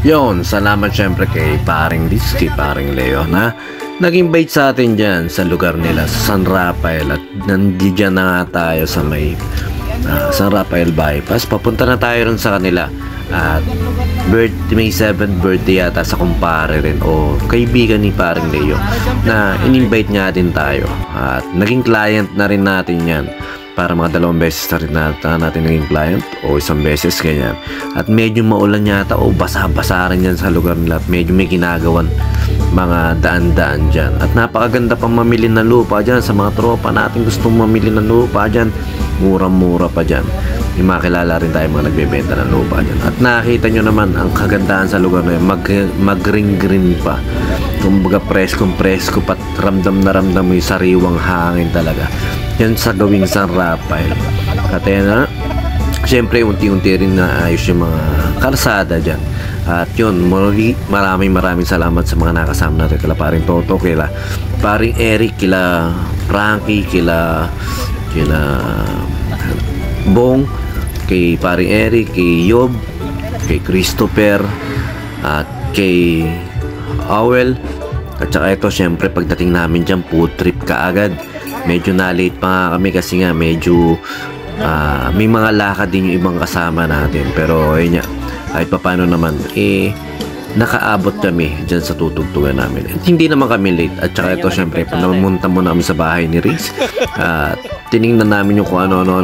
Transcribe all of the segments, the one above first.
Yon, salamat syempre kay paring Liz, kay paring Leo na nag-invite sa atin dyan sa lugar nila sa San Rafael, at nandiyan na nga tayo sa may San Rafael bypass. Papunta na tayo rin sa kanila at May 7th birthday yata sa kumpare rin o kaibigan ni paring Leo na in-invite niya din tayo, at naging client na rin natin yan. Para mga 2 beses na rin natin naging client o 1 beses ganyan. At medyo maulan yata o basa-basa rin yan sa lugar nila, at medyo may ginagawan mga daan-daan dyan. At napakaganda pang mamili ng lupa dyan sa mga tropa natin gustong mamili ng lupa dyan. Mura-mura pa dyan. May makilala rin tayo mga nagbebenta ng lupa dyan. At nakita nyo naman ang kagandahan sa lugar na yun, mag-green-green pa. Kumbaga presko-presko, pat ramdam na ramdam mo yung sariwang hangin talaga. Yan sa gawing San Rafael. Kaya na, syempre unti-unti rin naayos yung mga kalsada dyan. At yun, maraming salamat sa mga nakasama natin. Kila paring Toto, kila paring Eric, kila Frankie, kila Bong, kay paring Eric, kay Yob, kay Christopher, at kay Awel. At saka ito, syempre pagdating namin dyan, food trip kaagad. Medyo na-late pa nga kami kasi nga medyo may mga lakad din yung ibang kasama natin. Pero ayun nga, kahit paano naman nakaabot kami dyan sa tutugtugan namin. At hindi naman kami late. At saka ito, syempre pumunta mo namin sa bahay ni Riz, tiningnan namin yung kung ano-ano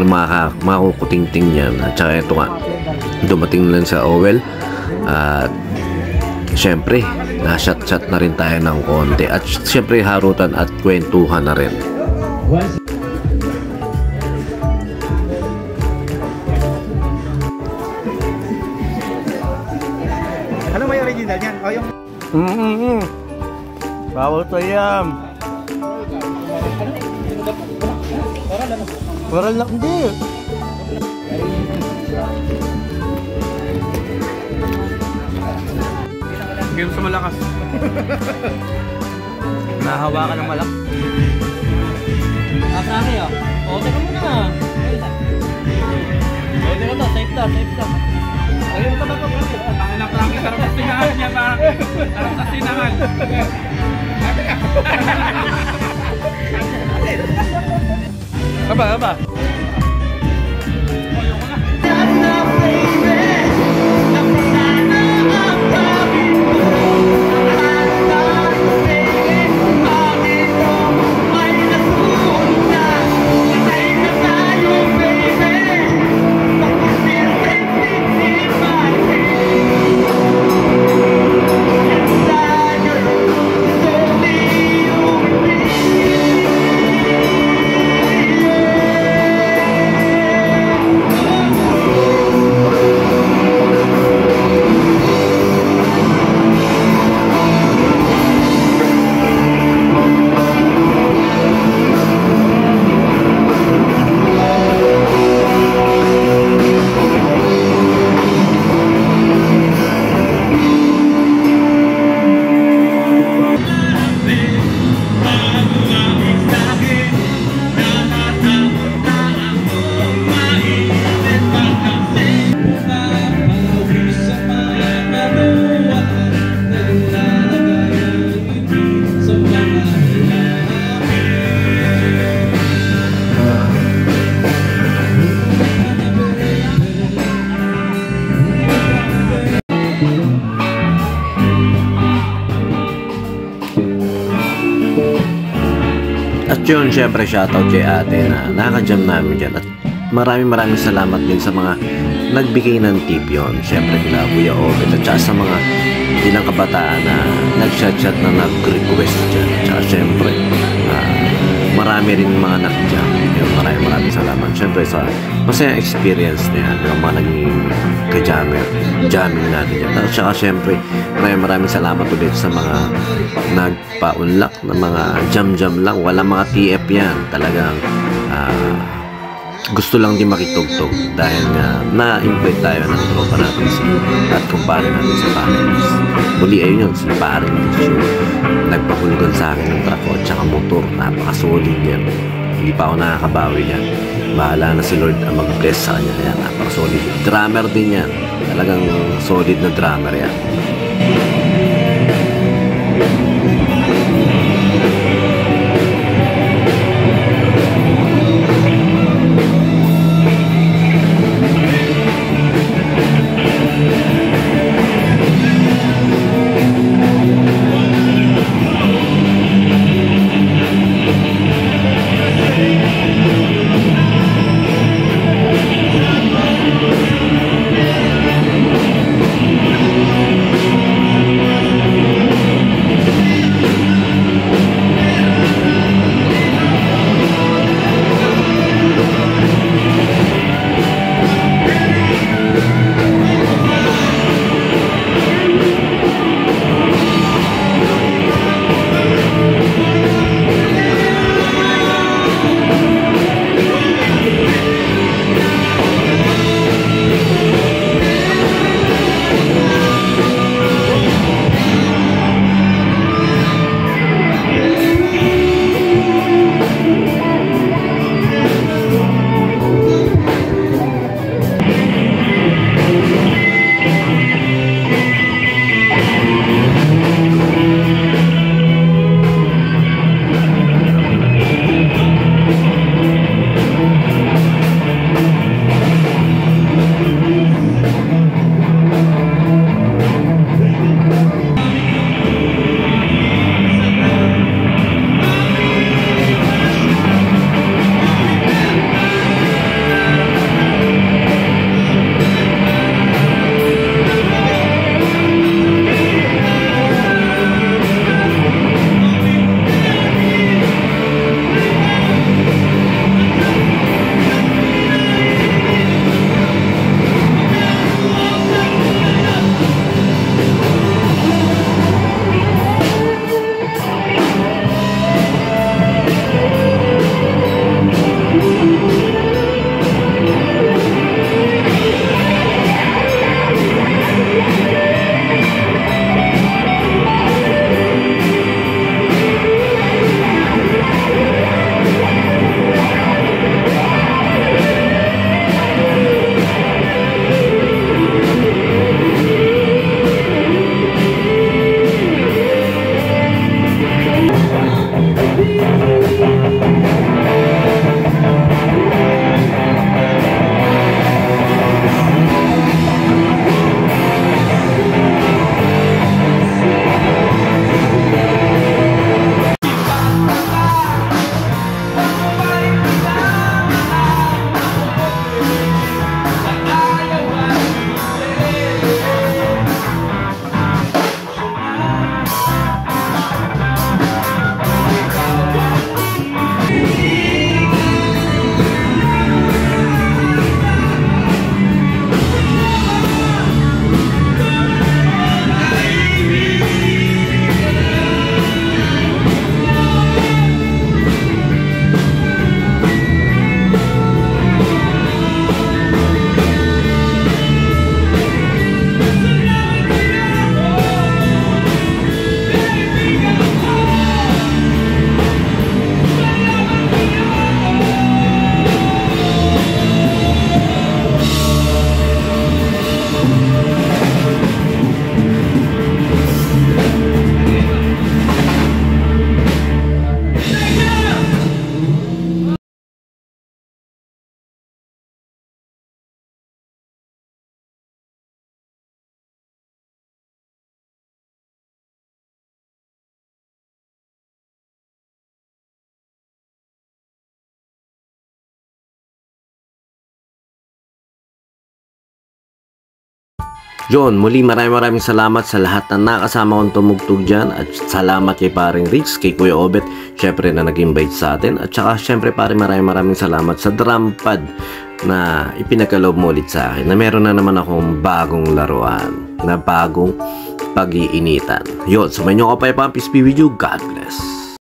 makukuting-ting yan. At saka ito nga, dumating lang sa Owel. At syempre na-shot na rin tayo ng konti. At syempre harutan at kwentuhan na rin. Ano may original yan? O yung... Bawal sa yam. Waral lang hindi. Game sa malakas. Nahawakan ng malak. Nakasari oh. O, teka muna nga. Pwede na to, safe na. Ayun ka ba ito? Ang naprangin, sarap sa sinahan niya ba? Sarap sa sinahan. Aba. At yun, syempre shoutout kay ate na nakaka-jam namin dyan. At maraming salamat din sa mga nagbigay ng tip yun. Syempre kila Kuya Obet at saka sa mga ilang kabataan na nag-chat na nag-request dyan. At saka syempre marami rin mga nag-jam. Maraming salamat. Syempre sa masayang experience na yan, yung mga naging jamming natin dyan. At saka syempre maraming salamat ulit sa mga nagpa-unlock na mga jam lang. Wala mga TF yan. Talagang gusto lang din makitugtog dahil na-invite tayo ng tropa natin at kumpare natin sa Paris. Muli ayun yun, si Paris nagpahulugan sa akin ng trako at saka motor. Napakasolid yan. Hindi pa ako nakakabawi yan. bahala na si Lord ang mag-bless sa kanya. Yan, napaka-solid. Drummer din yan. Talagang solid na drummer yan. John, muli maraming salamat sa lahat na nakasama kong tumugtog dyan, at salamat kay paring Rix, kay Kuya Obet, syempre na nag-invite sa atin, at saka syempre paring maraming salamat sa drum pad na ipinagkaloob mo ulit sa akin, na meron na naman akong bagong laruan, na bagong pag-iinitan. Yun, sumayin nyo ko pa yung Peace be with you. God bless.